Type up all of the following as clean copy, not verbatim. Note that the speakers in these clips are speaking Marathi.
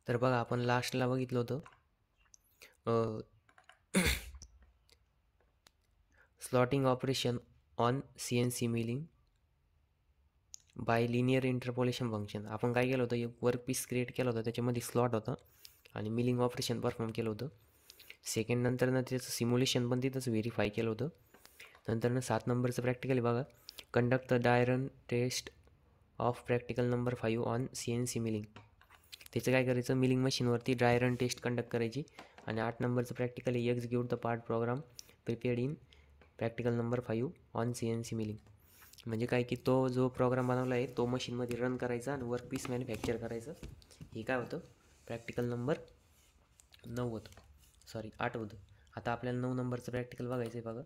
तर बघा आपण लास्टला बघितलं होतं slotting operation on CNC milling by linear interpolation function. आपण काय केलं होतं, एक वर्क पीस क्रिएट केला होता, त्याच्यामध्ये स्लॉट होता आणि मिलिंग ऑपरेशन परफॉर्म केलं होतं. सेकंड नंतरनं त्याचं सिम्युलेशन पण तिथंच व्हेरीफाय केलं होतं. नंतरनं 7 नंबरचं प्रॅक्टिकल बघा, conduct the dry run test of practical number 5 on CNC milling. त्याचं काय करायचं, मिलिंग मशीनवरती ड्राय रन टेस्ट कंडक्ट करायची. आणि 8 नंबरचं practical execute the part program prepared in practical number 5 on CNC milling. म्हणजे काय की तो जो प्रोग्राम बनवला आहे तो मशीनमध्ये रन करायचा आणि वर्क पीस मॅन्युफॅक्चर करायचं. हे काय होतं, प्रॅक्टिकल नंबर 9 होतं, सॉरी 8 होतं. आता आपल्याला 9 नंबरचं प्रॅक्टिकल बघायचं आहे बघा.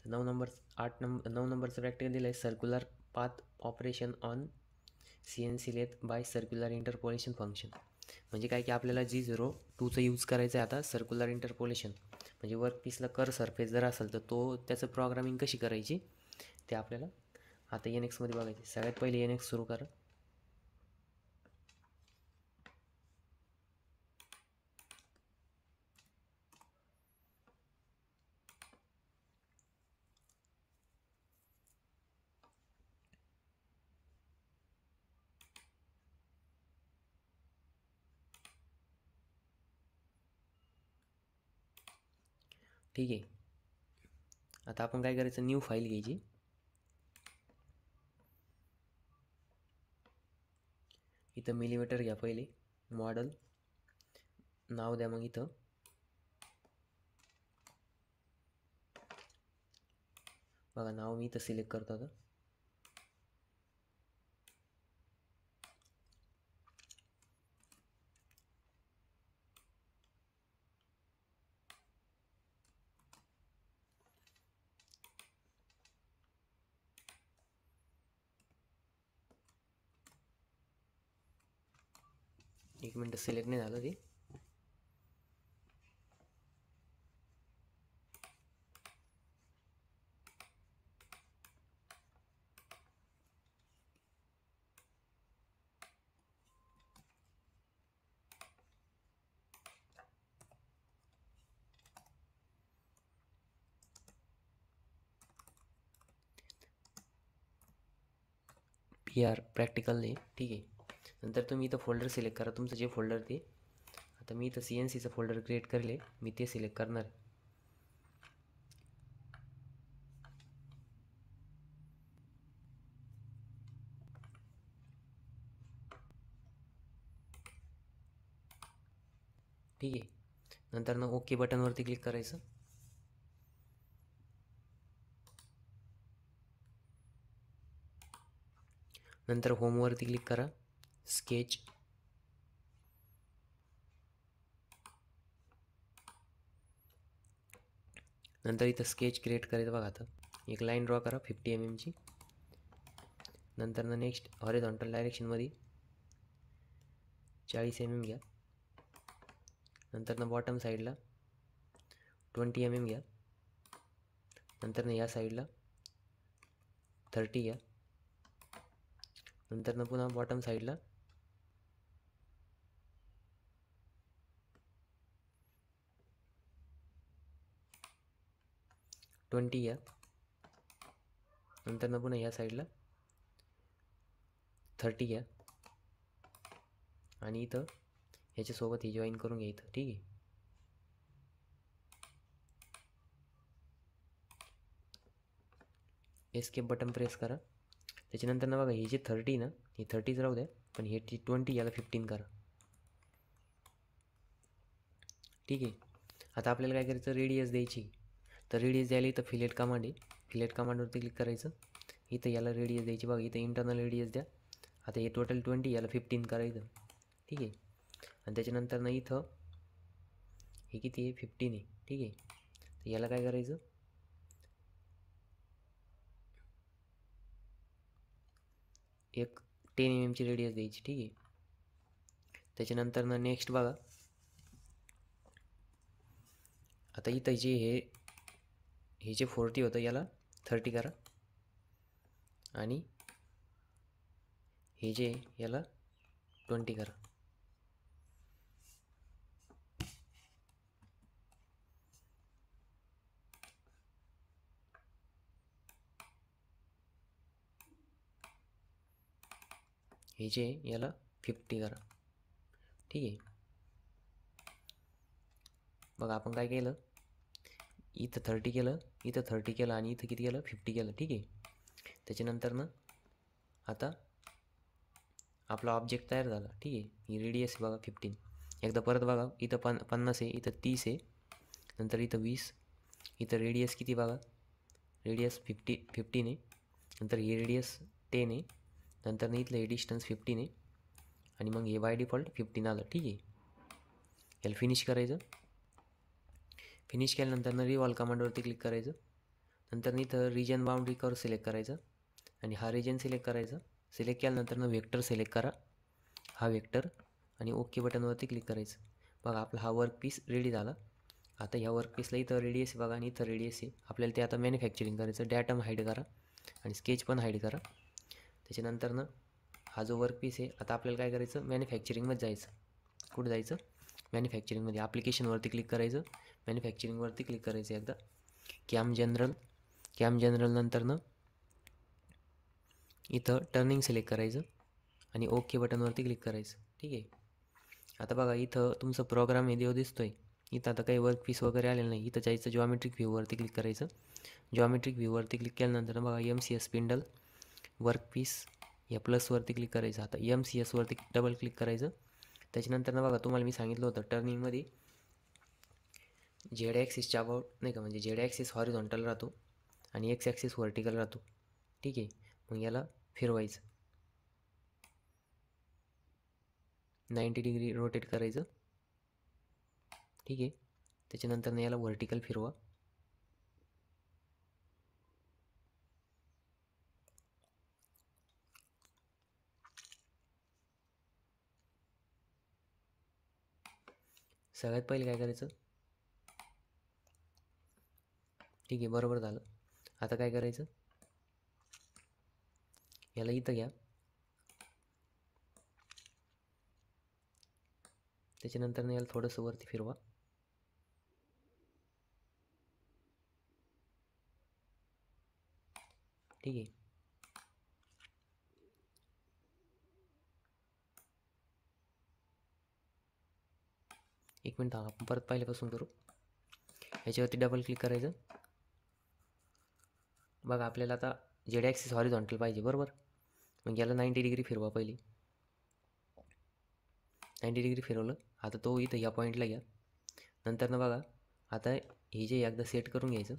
9 नंबरचं प्रॅक्टिकल दिलं आहे, circular path operation on CNC lathe by circular interpolation function. म्हणजे काय की आपल्याला G02चं यूज करायचं आहे आता, सर्क्युलर इंटरपोलेशन. म्हणजे वर्क पीसला कर सरफेस जर असेल तर त्याचं प्रोग्रामिंग कशी करायची ते आपल्याला आता NXमध्ये बघायचे. सगळ्यात पहिले NX सुरू करा. ठीक आहे. आता आपण काय करायचं, न्यू फाईल घ्यायची. इथं मिलीमीटर घ्या पहिले, मॉडेल नाव द्या. मग इथं बघा नाव मी इथं सिलेक्ट करतो आता. एक मिनटं, सिलेक्ट नाही झालं ते. PR प्रॅक्टिकल नाही, ठीक आहे. नंतर तुम्ही इथं फोल्डर सिलेक्ट करा, तुमचं जे फोल्डर ते. आता मी इथं CNCचं फोल्डर क्रिएट करेल, मी ते सिलेक्ट करणार. ठीक आहे. नंतर ना ओके बटनवरती क्लिक करायचं. नंतर होमवरती क्लिक करा, स्केच. नंतर इथं स्केच क्रिएट करायचं बघा. आता एक लाईन ड्रॉ करा 50 mm ची. नंतर ना नेक्स्ट हॉरिझॉन्टल डायरेक्शनमध्ये 40 mm घ्या. नंतर ना बॉटम साईडला 20 mm घ्या. नंतर ना या साईडला 30 घ्या. नंतर ना पुन्हा बॉटम साईडला 20 घ्या. नंतर ना पुन्हा या साईडला 30 घ्या. आणि इथं ह्याच्यासोबत हे जॉईन करून घ्या इथं, ठीक आहे. एस्केप बटन प्रेस करा. त्याच्यानंतर ना बघा हे जे 30 ना, हे 30च राहू द्या, पण हे 20 याला 15 करा, ठीक आहे. आता आपल्याला काय करायचं, रेडियस द्यायची. तर रेडियस द्यायला इथं फिलेट कमांड आहे, फिलेट कमांडवरती क्लिक करायचं. इथं याला रेडियस द्यायची बघा, इथं इंटरनल रेडियस द्या. आता हे टोटल 20 याला 15 करायचं, ठीक आहे. आणि त्याच्यानंतर ना इथं हे किती आहे, 15 आहे, ठीक आहे. तर याला काय करायचं, एक 10 mm ची रेडियस द्यायची, ठीक आहे. त्याच्यानंतर ना नेक्स्ट बघा, आता इथं जे हे जे 40 होतं याला 30 करा. आणि हे जे याला 20 करा. हे जे याला 50 करा. ठीक आहे. बघा आपण काय केलं, इथं 30 केलं, इथं 30 केलं आणि इथं किती केलं, 50 केलं. ठीक आहे. त्याच्यानंतर ना आता आपला ऑब्जेक्ट तयार झाला. ठीक आहे. ही रेडियस बघा 15. एकदा परत बघा, इथं 50 आहे, इथं 30 आहे, नंतर इथं 20, इथं रेडियस किती बघा, रेडियस 15 आहे, नंतर ही रेडियस 10 आहे, नंतर इथलं हे डिस्टन्स 15 आहे आणि मग हे बाय डिफॉल्ट 15 आलं. ठीक आहे. याला फिनिश करायचं. फिनिश केल्यानंतर रिवॉल्व कमांडवरती क्लिक करायचं. नंतर इथं रिजन बाउंड्री कर्व सिलेक्ट करायचं आणि हा रिजन सिलेक्ट करायचा. सिलेक्ट केल्यानंतर व्हेक्टर सिलेक्ट करा, हा वेक्टर, आणि ओके बटनवरती क्लिक करायचं. बघा आपला हा वर्क पीस रेडी झाला. आता ह्या वर्क पीसला इथं रेडियस बघा आणि इथं रेडियस आहे. आपल्याला ते आता मॅन्युफॅक्चरिंग करायचं. डॅटम हाईड करा आणि स्केच पण हाईड करा. त्याच्यानंतर हा जो वर्क पीस आहे, आता आपल्याला काय करायचं, मॅन्युफॅक्चरिंगमध्ये जायचं. कुठं जायचं, मॅन्युफॅक्चरिंगमध्ये. ॲप्लिकेशनवरती क्लिक करायचं, मॅन्युफॅक्चरिंगवरती क्लिक करायचं एकदा. कॅम जनरल नंतर इथं टर्निंग सिलेक्ट करायचं आणि ओके बटनवरती क्लिक करायचं. ठीक आहे. आता बघा इथं तुमचा प्रोग्राम हे दिसतोय. इथं आता काही वर्क पीस वगैरे आलेलं नाही. इथं जायचं, जॉमेट्रिक व्ह्यूवरती क्लिक करायचं. जॉमेट्रिक व्ह्यूवरती क्लिक केल्यानंतर बघा MCS स्पिंडल वर्क पीस या प्लसवरती क्लिक करायचं. आता MCS वरती डबल क्लिक करायचं. त्याच्यानंतर बघा तुम्हाला मी सांगितलं होतं टर्निंगमध्ये झेड ॲक्सिसच्या अबाउट नाही का, म्हणजे झेड ॲक्सिस हॉरिझॉन्टल राहतो आणि एक्स ॲक्सिस व्हर्टिकल राहतो. ठीक आहे. मग याला फिरवायचं, 90 डिग्री रोटेट करायचं. ठीक आहे. त्याच्यानंतर याला व्हर्टिकल फिरवा. सगळ्यात पहिले काय करायचं, ठीक आहे, बरोबर झालं. आता काय करायचं, याला इथं घ्या. त्याच्यानंतर याला थोडंसं वरती फिरवा. ठीक आहे. एक मिनिट आपण परत पहिल्यापासून करू. याच्यावरती डबल क्लिक करायचं. बघा आपल्याला आता झेड ॲक्सिस हॉरिझॉन्टल पाहिजे, बरोबर. मग याला 90 डिग्री फिरवा पहिली. 90 डिग्री फिरवलं. आता तो इथं या पॉईंटला घ्या. नंतर बघा आता हे जे एकदा सेट करून घ्यायचं.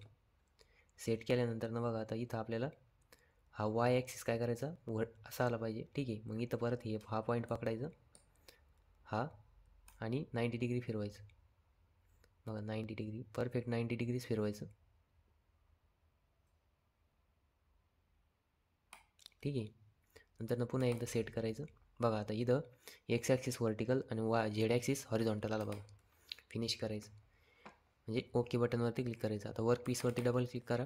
सेट केल्यानंतर बघा आता इथं आपल्याला हा वाय ॲक्सिस काय करायचा, असा आला पाहिजे. ठीक आहे. मग इथं परत हा पॉईंट पकडायचं, हा, आणि 90 डिग्री फिरवायचं. बघा 90 डिग्री, परफेक्ट 90 डिग्रीज फिरवायचं. ठीक आहे. नंतर पुन्हा एकदा सेट करायचं. बघा आता इथं एक्स ॲक्सिस व्हर्टिकल आणि झेड ॲक्सिस हॉरिझॉन्टल आला बघा. फिनिश करायचं म्हणजे ओके बटनवरती क्लिक करायचं. आता वर्क पीसवरती डबल क्लिक करा.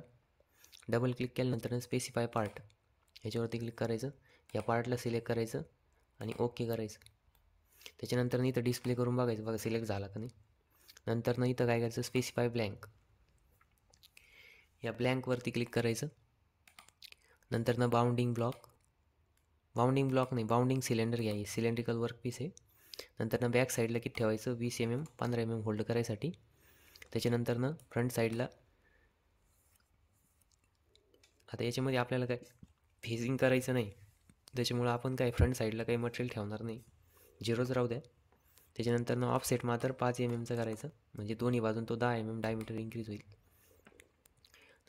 डबल क्लिक केल्यानंतर स्पेसिफाय पार्ट ह्याच्यावरती क्लिक करायचं. या पार्टला सिलेक्ट करायचं आणि ओके करायचं. त्याच्यानंतर इथं डिस्प्ले करून बघायचं, बघा सिलेक्ट झाला का नाही. नंतर इथं काय करायचं, स्पेसिफाय ब्लँक, या ब्लँकवरती क्लिक करायचं. नंतर बाउंडिंग ब्लॉक नाही, बाउंडिंग सिलेंडर घ्या. सिलेंड्रिकल वर्क पीस आहे. नंतर बॅक साईडला किती ठेवायचं, 20 mm 15 mm होल्ड करायसाठी. त्याच्यानंतर फ्रंट साईडला, आता याच्यामध्ये आपल्याला काय फेजिंग करायचं नाही, त्याच्यामुळं आपण काय फ्रंट साईडला काही मटेरियल ठेवणार नाही, 0च राहू द्या. त्याच्यानंतर ऑफसेट मात्र 5 mm करायचं, म्हणजे दोन्ही बाजून तो 10 mm डायमीटर इन्क्रीज होईल.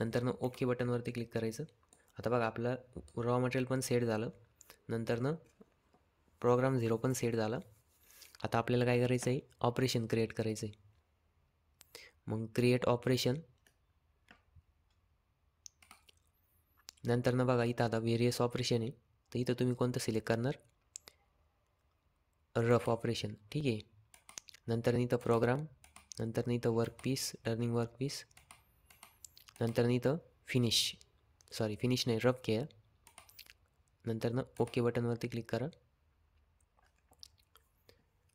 नंतर ओके बटनवरती क्लिक करायचं. आता बघा आपलं रॉ मटेरियल पण सेट झालं. नंतर प्रोग्राम 0 पण सेट झाला. आता आपल्याला काय करायचं आहे, ऑपरेशन क्रिएट करायचं आहे. मग क्रिएट ऑपरेशन, नंतर बघा इथं आता व्हेरियस ऑपरेशन आहे, तर इथं तुम्ही कोणतं सिलेक्ट करणार, रफ ऑपरेशन. ठीक आहे. नंतर इथं प्रोग्राम, नंतर इथं work piece, turning work piece, नंतर इथं फिनिश नाही, रफ केअर. नंतर ओके बटनवरती क्लिक करा.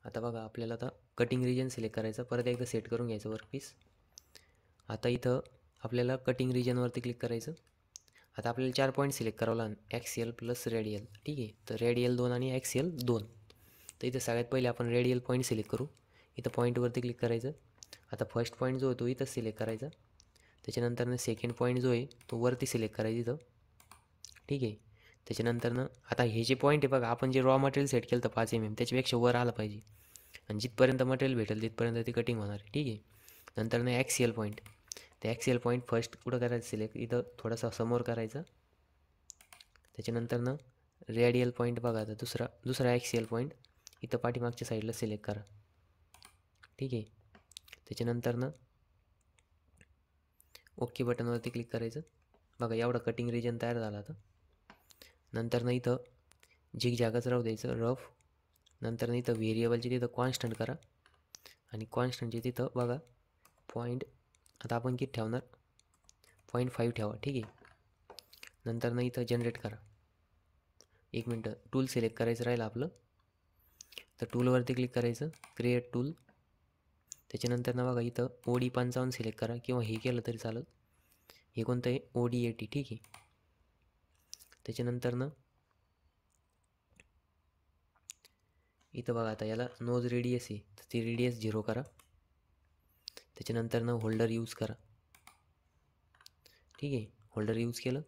आता बघा आपल्याला आता कटिंग रिजन सिलेक्ट करायचं, परत एकदा सेट करून घ्यायचं वर्कपीस. आता इथं आपल्याला कटिंग रिजनवरती क्लिक करायचं. आता आपल्याला 4 पॉईंट सिलेक्ट करावं लागेल, ॲक्सियल प्लस रेडियल. ठीक आहे, तर रेडियल 2 आणि ॲक्सियल 2. तर इथं सगळ्यात पहिले आपण रेडियल पॉईंट सिलेक्ट करू. इथं पॉईंटवरती क्लिक करायचं. आता फर्स्ट पॉईंट जो आहे तो इथं सिलेक्ट करायचा. त्याच्यानंतरनं सेकंड पॉईंट जो आहे तो वरती सिलेक्ट करायचा इथं. ठीक आहे, त्याच्यानंतरनं आता हे जे पॉईंट आहे बघा, आपण जे रॉ मटेरियल सेट केलं तर 5 mm त्याच्यापेक्षा वर आलं पाहिजे, आणि जिथपर्यंत मटेरियल भेटेल तिथपर्यंत ती कटिंग होणार आहे. ठीक आहे, नंतरनं ॲक्सियल पॉईंट. ते ॲक्सियल पॉईंट फर्स्ट कुठं करायचं सिलेक्ट, इथं थोडासा समोर करायचा. त्याच्यानंतरनं रेडियल पॉईंट बघा, आता दुसरा ॲक्सियल पॉईंट इथं पाठीमागच्या साईडला सिलेक्ट करा. ठीक आहे, त्याच्यानंतरनं ओके बटनवरती क्लिक करायचं. बघा एवढा कटिंग रिजन तयार झाला. आता नंतरनं इथं झिगझॅगच राहू द्यायचं, रफ. नंतर इथं व्हेरिएबलचे तिथं कॉन्स्टंट करा, आणि कॉन्स्टंटचे तिथं बघा पॉईंट, आता आपण किती ठेवणार, 0.5 ठेवा. ठीक आहे, नंतर इथं जनरेट करा. 1 मिनटं, टूल सिलेक्ट करायचं राहिलं आपलं, तर टूलवरती क्लिक करायचं, क्रिएट टूल. त्याच्यानंतर बघा इथं OD55 सिलेक्ट करा, किंवा हे केलं तरी चालत. हे कोणतं आहे, OD80. ठीक आहे, त्याच्यानंतर इथं बघा आता याला नोज रेडियस आहे, तर ती रेडियस 0 करा. त्याच्यानंतर होल्डर यूज करा. ठीक आहे, होल्डर यूज केलं,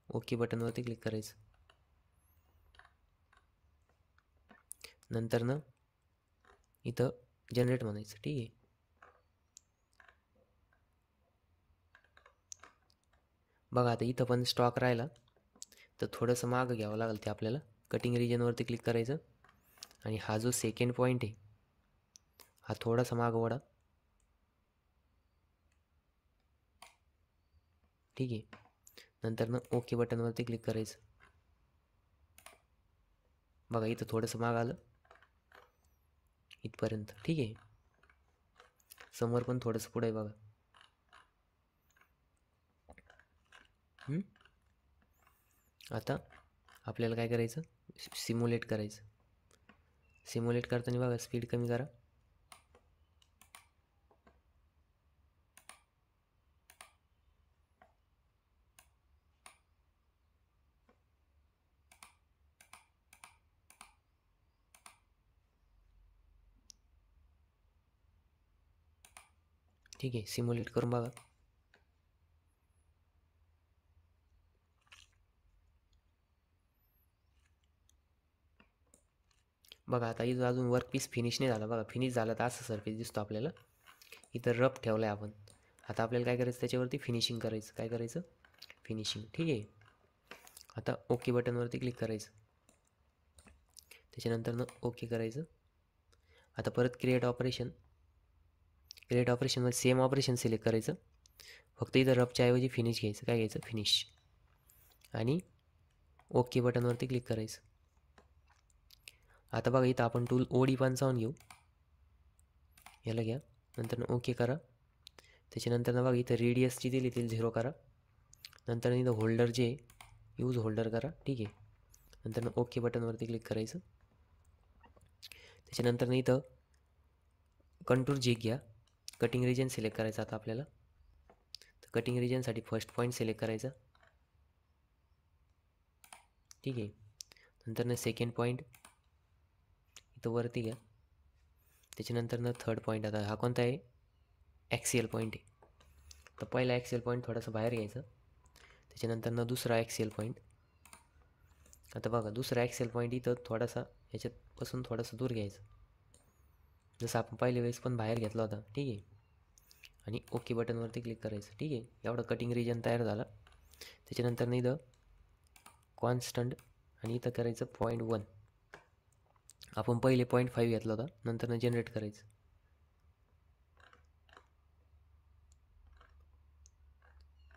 ओके बटनवरती क्लिक करायचं. नंतर इथं जनरेट म्हणायचं. ठीक आहे, बघा आता इथं पण स्टॉक राहिला, तर थोडंसं मागं घ्यावं लागेल ते आपल्याला. कटिंग रिजनवरती क्लिक करायचं, आणि हा जो सेकंड पॉईंट आहे हा थोडासा मागं वळा. ठीक आहे, नंतर ओके बटनवरती क्लिक करायचं. बघा इथं थोडंसं मागं आलं इथपर्यंत. ठीक आहे, समोर पण थोडंसं पुढे आहे बघा. आता आपल्याला काय करायचं, सिम्युलेट करायचं. सिम्युलेट करताना बघा स्पीड कमी करा. ठीक आहे, सिम्युलेट करून बघा. बघा आता इथं अजून वर्कपीस फिनिश नाही झाला. बघा फिनिश झाला तर असं सरफेस दिसतो आपल्याला. इथं रफ ठेवलं आहे आपण. आता आपल्याला काय करायचं, त्याच्यावरती फिनिशिंग करायचं. काय करायचं, फिनिशिंग. ठीक आहे, आता ओके बटनवरती क्लिक करायचं. त्याच्यानंतर ओके करायचं. आता परत क्रिएट ऑपरेशनमध्ये सेम ऑपरेशन सिलेक्ट करायचं. फक्त इथं रफच्या ऐवजी फिनिश घ्यायचं. काय घ्यायचं, फिनिश, आणि ओके बटनवरती क्लिक करायचं. आता बघा इथं आपण टूल OD55 घेऊ, याला घ्या. नंतर ओके करा. त्याच्यानंतर बघा इथं रेडियसची दिली ती 0 करा. नंतर इथं होल्डर जे यूज होल्डर करा. ठीक आहे, नंतर ओके बटनवरती क्लिक करायचं. त्याच्यानंतर इथं कंटूर जिग घ्या. कटिंग रिजन सिलेक्ट करायचं आता आपल्याला. तर कटिंग रिजनसाठी फर्स्ट पॉईंट सिलेक्ट करायचा. ठीक आहे, नंतर सेकंड पॉईंट इथं वरती घ्या. त्याच्यानंतर थर्ड पॉईंट, आता हा कोणता आहे, ॲक्सियल पॉईंट आहे. तर पहिला ॲक्सियल पॉईंट थोडासा बाहेर घ्यायचा. त्याच्यानंतर दुसरा ॲक्सियल पॉईंट. आता बघा दुसरा ॲक्सियल पॉईंट इथं थोडासा ह्याच्यापासून थोडासा दूर घ्यायचा, जसं आपण पहिल्या वेळेस पण बाहेर घेतला होता. ठीक आहे, आणि ओके बटनवरती क्लिक करायचं. ठीक आहे, एवढा कटिंग रिजन तयार झाला. त्याच्यानंतर इथं कॉन्स्टंट, आणि इथं करायचं 0.1. आपण पहिले 0.5 घेतला होता, नंतर जनरेट करायचं.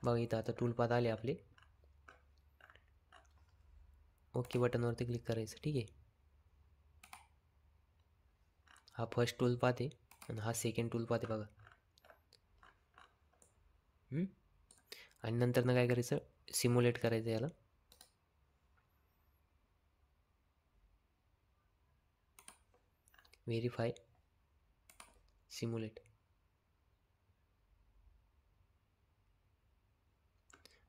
बघा इथं आता टूल पाथ आले आपले. ओके बटनवरती क्लिक करायचं. ठीक आहे, हा फर्स्ट टूल पाथ आहे, आणि हा सेकंड टूल पाथ आहे बघा. आणि नंतर काय करायचं, सिम्युलेट करायचं याला. Verify simulate.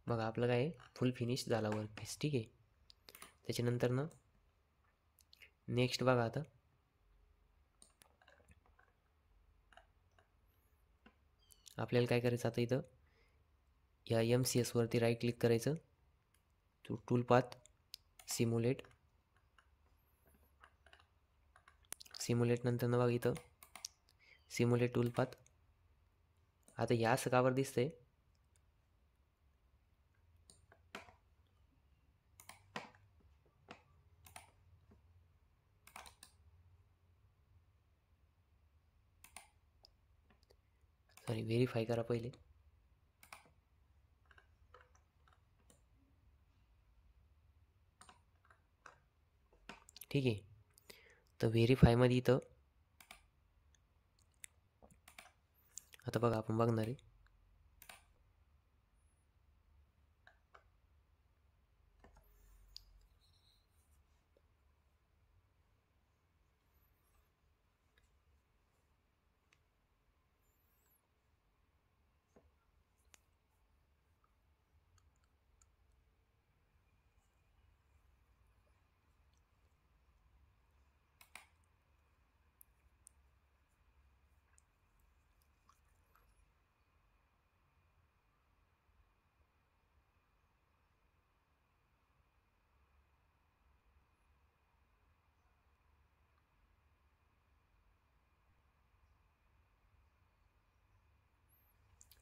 बघा आपलं काय फुल फिनिश झाला वर्कपीस. ठीक आहे. त्याच्यानंतर ना नेक्स्ट बघा आता आपल्याला काय करायचं आता इथं या MCS वरती राईट क्लिक करायचं. Tool path simulate. सिम्युलेट नंतर ना बघा इथं सिम्युलेट टूल पाथ. आता या असं कावर दिसतंय सॉरी व्हेरीफाय करा पहिले. ठीक आहे. तर व्हेरीफायमध्ये इथं आता बघा आपण बघणार आहे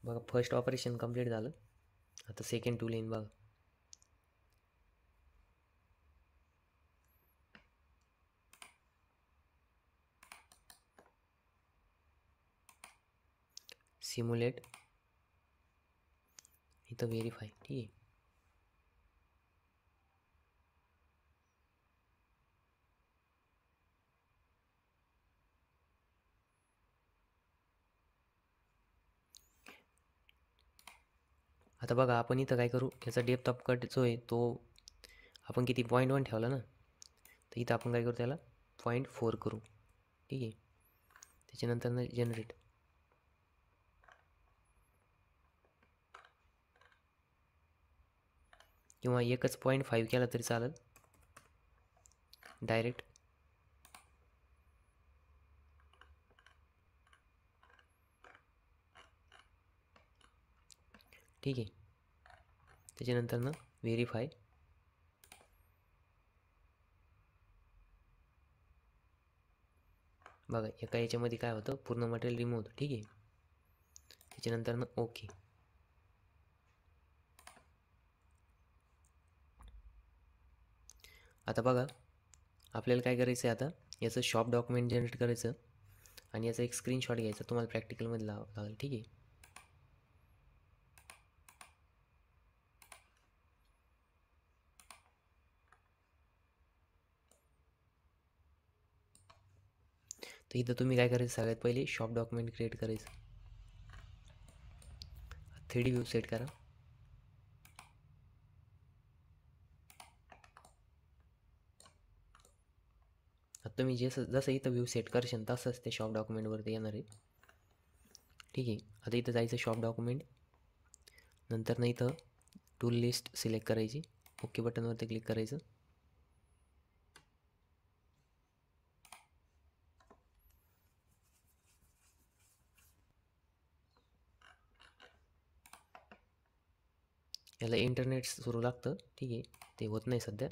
बघा फर्स्ट ऑपरेशन कंप्लीट झालं. आता सेकंड टूल येईन बघा. सिम्युलेट इथं व्हेरीफाय. ठीक आहे. आता बघा आपण इथं काय करू याचा डेप्थ ऑफ कट जो आहे तो आपण किती 0.1 ठेवला ना, तर इथं आपण काय करू त्याला 0.4 करू. ठीक आहे. त्याच्यानंतर ना जनरेट. किंवा एकच 0.5 केला तरी चालेल डायरेक्ट. ठीक आहे. त्याच्यानंतर ना व्हेरीफाय. बघा एका याच्यामध्ये काय होतं पूर्ण मटेरियल रिमूव्ह होतं. ठीक आहे. त्याच्यानंतर ना ओके. आता बघा आपल्याला काय करायचं आहे आता याचं शॉप डॉक्युमेंट जनरेट करायचं आणि याचा एक स्क्रीनशॉट घ्यायचा. तुम्हाला प्रॅक्टिकलमध्ये लागेल. ठीक आहे. तर इथं तुम्ही काय करायचं सगळ्यात पहिले शॉप डॉक्युमेंट क्रिएट करायचं. 3D व्ह्यू सेट करा. आता तुम्ही जसं इथं व्ह्यू सेट करशाल तसंच ते शॉप डॉक्युमेंटवरती येणार आहे. ठीक आहे. आता इथं जायचं शॉप डॉक्युमेंट. नंतर ना इथं टूल लिस्ट सिलेक्ट करायची. ओके बटनवरती क्लिक करायचं. याला इंटरनेट सुरू लागतं. ठीक आहे. ते होत नाही सध्या.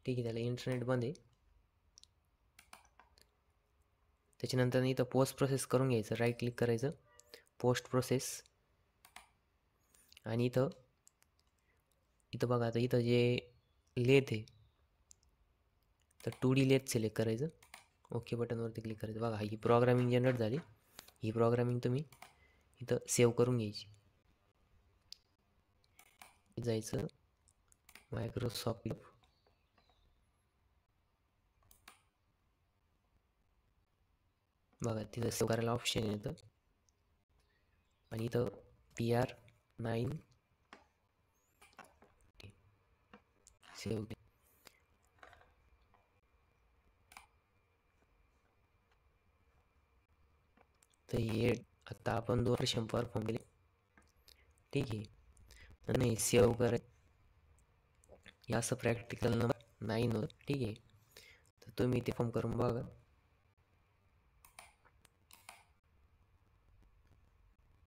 ठीक आहे. त्याला इंटरनेट बंद आहे. त्याच्यानंतर इथं पोस्ट प्रोसेस करून घ्यायचं. राईट क्लिक करायचं पोस्ट प्रोसेस. आणि इथं बघा आता इथं जे लेथ आहे तर 2D लेथ सिलेक्ट करायचं. ओके बटनवरती क्लिक करायचं. बघा ही प्रोग्रामिंग जनरेट झाली. ही प्रोग्रामिंग तुम्ही इथं सेव्ह करून घ्यायची. जायचं मायक्रोसॉफ्ट. बघा तिथं सेव्ह करायला ऑप्शन येतं. आणि इथं PR9 सेव्ह. तर हे आता आपण 2 ऑपरेशन परफॉर्म केले, ठीक आहे. नाही सेव्ह करायचं, हे असं प्रॅक्टिकल नंबर 9 होतं, ठीक आहे. तर तुम्ही ते फॉर्म करून बघा.